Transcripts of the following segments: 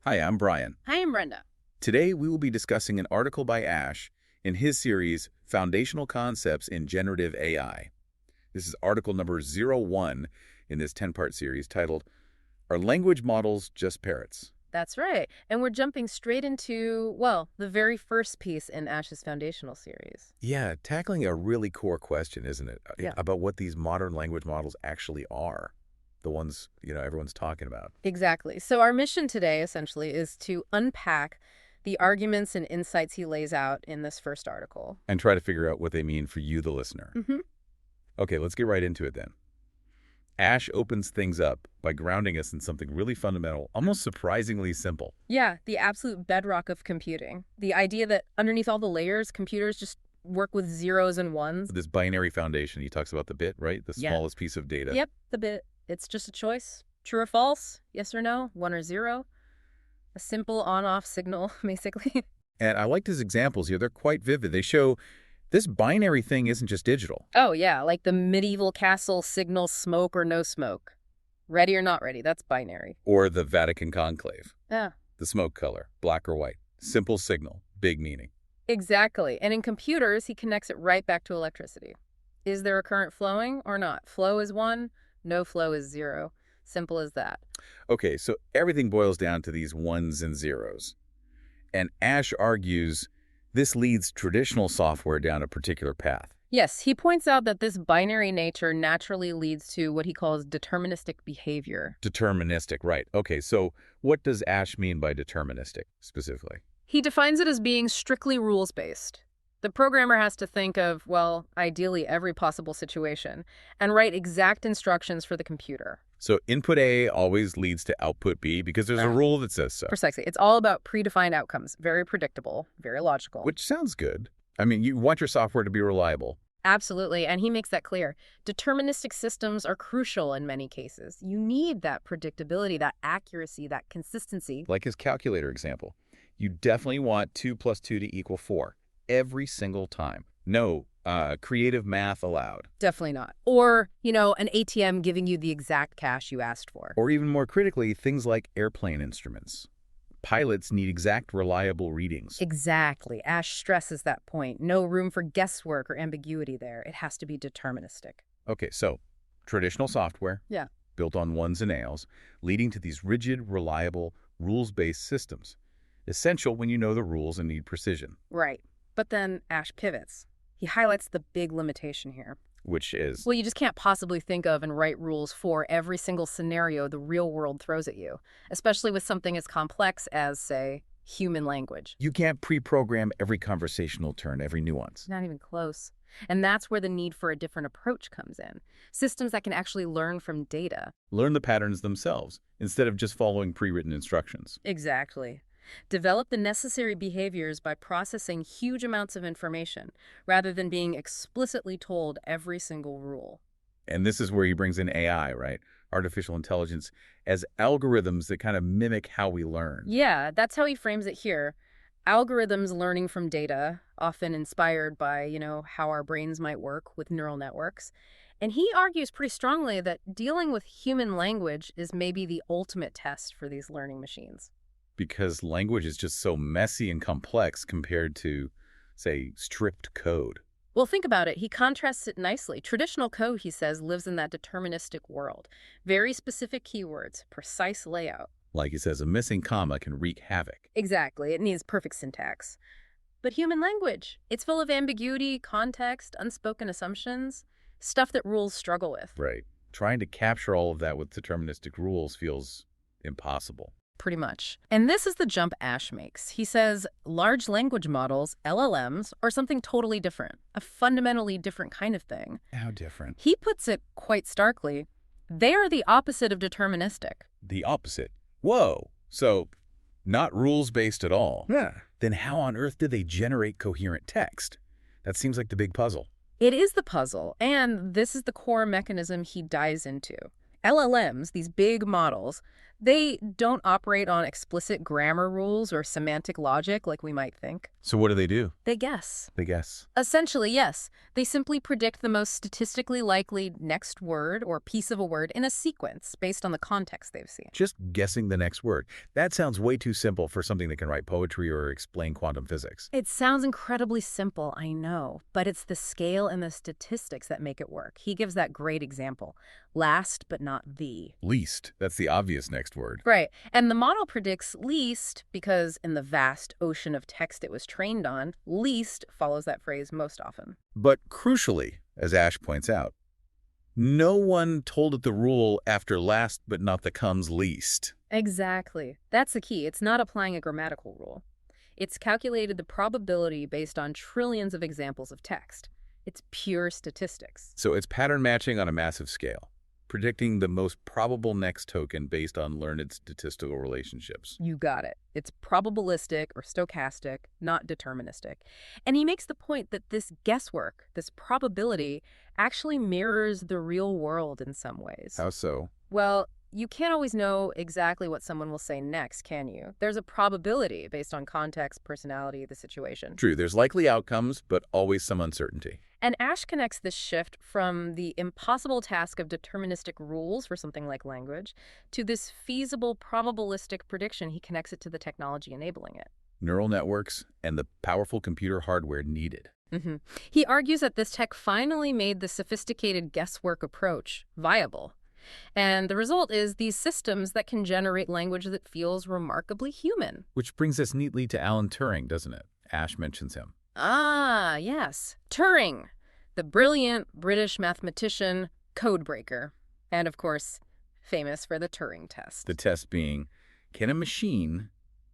Hi, I'm Bryan. Hi, I'm Brenda. Today, we will be discussing an article by Ash in his series, Foundational Concepts in Generative AI. This is article number 01 in this 10-part series titled, Are Language Models Just Parrots? That's right. And we're jumping straight into, well, the very first piece in Ash's foundational series. Yeah, tackling a really core question, isn't it? Yeah. About what these modern language models actually are. The ones, everyone's talking about. Exactly. So our mission today, essentially, is to unpack the arguments and insights he lays out in this first article. And try to figure out what they mean for you, the listener. Okay, let's get right into it then. Ash opens things up by grounding us in something really fundamental, almost surprisingly simple. Yeah, the absolute bedrock of computing. The idea that underneath all the layers, computers just work with zeros and ones. This binary foundation, he talks about the bit, right? The Yeah. smallest piece of data. Yep, the bit. It's just a choice. True or false, yes or no, 1 or 0. A simple on-off signal, basically. And I liked his examples here. They're quite vivid. They show this binary thing isn't just digital. Oh, yeah, like the medieval castle signal smoke or no smoke. Ready or not ready, that's binary. Or the Vatican conclave. Yeah. The smoke color, black or white. Simple signal, big meaning. Exactly. And in computers, he connects it right back to electricity. Is there a current flowing or not? Flow is 1, no flow is 0. Simple as that. Okay, so everything boils down to these ones and zeros. And Ash argues this leads traditional software down a particular path. Yes, he points out that this binary nature naturally leads to what he calls deterministic behavior. Deterministic, right. Okay, so what does Ash mean by deterministic specifically? He defines it as being strictly rules-based. The programmer has to think of, well, ideally every possible situation, and write exact instructions for the computer. So input A always leads to output B because there's a rule that says so. Precisely. It's all about predefined outcomes. Very predictable, very logical. Which sounds good. I mean, you want your software to be reliable. Absolutely, and he makes that clear. Deterministic systems are crucial in many cases. You need that predictability, that accuracy, that consistency. Like his calculator example. You definitely want 2 plus 2 to equal 4 every single time. No creative math allowed. Definitely not. Or, an ATM giving you the exact cash you asked for. Or even more critically, things like airplane instruments. Pilots need exact, reliable readings. Exactly. Ash stresses that point. No room for guesswork or ambiguity there. It has to be deterministic. Okay, so traditional software. Yeah. Built on ones and nails, leading to these rigid, reliable, rules-based systems. Essential when you know the rules and need precision. Right. But then Ash pivots. He highlights the big limitation here. Which is? Well, you just can't possibly think of and write rules for every single scenario the real world throws at you, especially with something as complex as, say, human language. You can't pre-program every conversational turn, every nuance. Not even close. And that's where the need for a different approach comes in. Systems that can actually learn from data. Learn the patterns themselves, instead of just following pre-written instructions. Exactly. Develop the necessary behaviors by processing huge amounts of information, rather than being explicitly told every single rule. And this is where he brings in AI, right? Artificial intelligence as algorithms that kind of mimic how we learn. Yeah, that's how he frames it here. Algorithms learning from data, often inspired by, how our brains might work with neural networks. And he argues pretty strongly that dealing with human language is maybe the ultimate test for these learning machines. Because language is just so messy and complex compared to, say, stripped code. Well, think about it. He contrasts it nicely. Traditional code, he says, lives in that deterministic world. Very specific keywords, precise layout. Like he says, a missing comma can wreak havoc. Exactly. It needs perfect syntax. But human language, it's full of ambiguity, context, unspoken assumptions, stuff that rules struggle with. Right. Trying to capture all of that with deterministic rules feels impossible. Pretty much. And this is the jump Ash makes. He says large language models, LLMs, are something totally different, a fundamentally different kind of thing. How different? He puts it quite starkly. They are the opposite of deterministic. The opposite. Whoa. So, not rules-based at all. Yeah. Then how on earth did they generate coherent text? That seems like the big puzzle. It is the puzzle, and this is the core mechanism he dives into. LLMs, these big models, They don't operate on explicit grammar rules or semantic logic like we might think. So what do? They guess. They guess. Essentially, yes. They simply predict the most statistically likely next word or piece of a word in a sequence based on the context they've seen. Just guessing the next word. That sounds way too simple for something that can write poetry or explain quantum physics. It sounds incredibly simple, I know, but it's the scale and the statistics that make it work. He gives that great example. Last but not the. Least. That's the obvious next word. Right. And the model predicts least because in the vast ocean of text it was trained on, least follows that phrase most often. But crucially, as Ash points out, no one told it the rule after last but not the comes least. Exactly. That's the key. It's not applying a grammatical rule. It's calculated the probability based on trillions of examples of text. It's pure statistics. So it's pattern matching on a massive scale, predicting the most probable next token based on learned statistical relationships. You got it. It's probabilistic or stochastic, not deterministic. And he makes the point that this guesswork, this probability, actually mirrors the real world in some ways. How so? Well, you can't always know exactly what someone will say next, can you? There's a probability based on context, personality, the situation. True, there's likely outcomes, but always some uncertainty. And Ash connects this shift from the impossible task of deterministic rules for something like language to this feasible probabilistic prediction. He connects it to the technology enabling it. Neural networks and the powerful computer hardware needed. He argues that this tech finally made the sophisticated guesswork approach viable. And the result is these systems that can generate language that feels remarkably human. Which brings us neatly to Alan Turing, doesn't it? Ash mentions him. Ah, yes. Turing, the brilliant British mathematician, codebreaker, and of course, famous for the Turing test. The test being, can a machine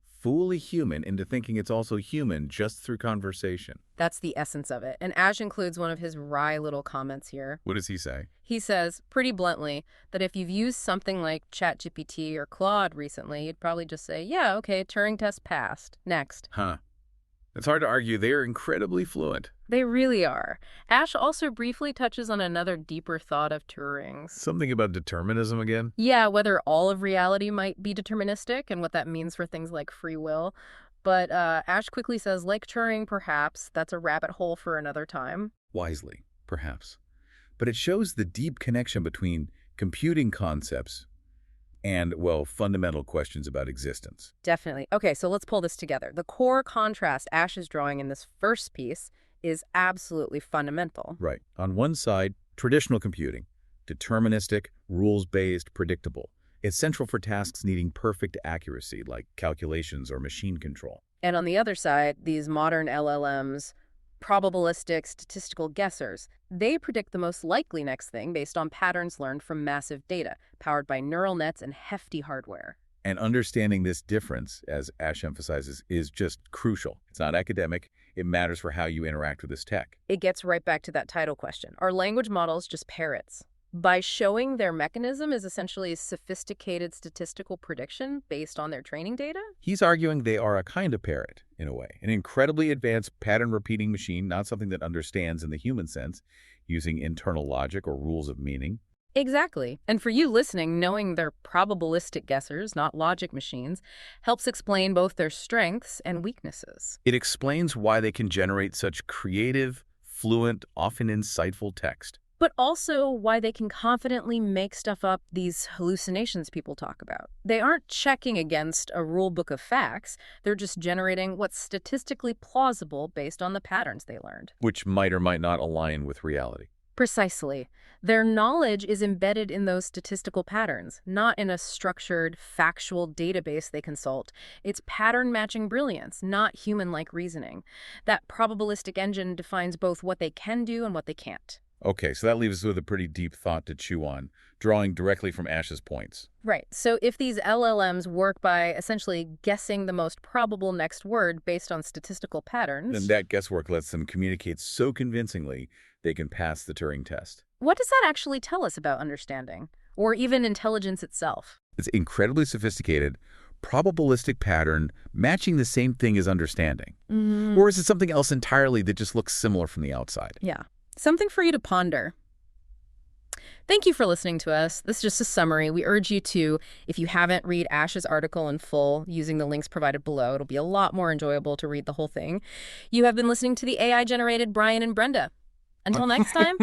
fool a human into thinking it's also human just through conversation? That's the essence of it. And Ash includes one of his wry little comments here. What does he say? He says, pretty bluntly, that if you've used something like ChatGPT or Claude recently, you'd probably just say, yeah, okay, Turing test passed. Next. Huh. It's hard to argue. They are incredibly fluent. They really are. Ash also briefly touches on another deeper thought of Turing's. Something about determinism again? Yeah, whether all of reality might be deterministic and what that means for things like free will. But Ash quickly says, like Turing, perhaps, that's a rabbit hole for another time. Wisely, perhaps. But it shows the deep connection between computing concepts and, well, fundamental questions about existence. Definitely. Okay, so let's pull this together. The core contrast Ash is drawing in this first piece is absolutely fundamental. Right. On one side, traditional computing, deterministic, rules-based, predictable. It's central for tasks needing perfect accuracy, like calculations or machine control. And on the other side, these modern LLMs, probabilistic statistical guessers, they predict the most likely next thing based on patterns learned from massive data, powered by neural nets and hefty hardware. And understanding this difference, as Ash emphasizes, is just crucial. It's not academic. It matters for how you interact with this tech. It gets right back to that title question. Are language models just parrots? By showing their mechanism is essentially sophisticated statistical prediction based on their training data? He's arguing they are a kind of parrot, in a way. An incredibly advanced pattern-repeating machine, not something that understands in the human sense, using internal logic or rules of meaning. Exactly. And for you listening, knowing they're probabilistic guessers, not logic machines, helps explain both their strengths and weaknesses. It explains why they can generate such creative, fluent, often insightful text. But also why they can confidently make stuff up, these hallucinations people talk about. They aren't checking against a rule book of facts. They're just generating what's statistically plausible based on the patterns they learned. Which might or might not align with reality. Precisely. Their knowledge is embedded in those statistical patterns, not in a structured, factual database they consult. It's pattern-matching brilliance, not human-like reasoning. That probabilistic engine defines both what they can do and what they can't. Okay, so that leaves us with a pretty deep thought to chew on, drawing directly from Ash's points. Right. So if these LLMs work by essentially guessing the most probable next word based on statistical patterns, then that guesswork lets them communicate so convincingly they can pass the Turing test. What does that actually tell us about understanding, or even intelligence itself? It's incredibly sophisticated, probabilistic pattern matching the same thing as understanding. Or is it something else entirely that just looks similar from the outside? Yeah. Something for you to ponder. Thank you for listening to us. This is just a summary. We urge you to, if you haven't, read Ash's article in full using the links provided below. It'll be a lot more enjoyable to read the whole thing. You have been listening to the AI-generated Bryan and Brenda. Until next time.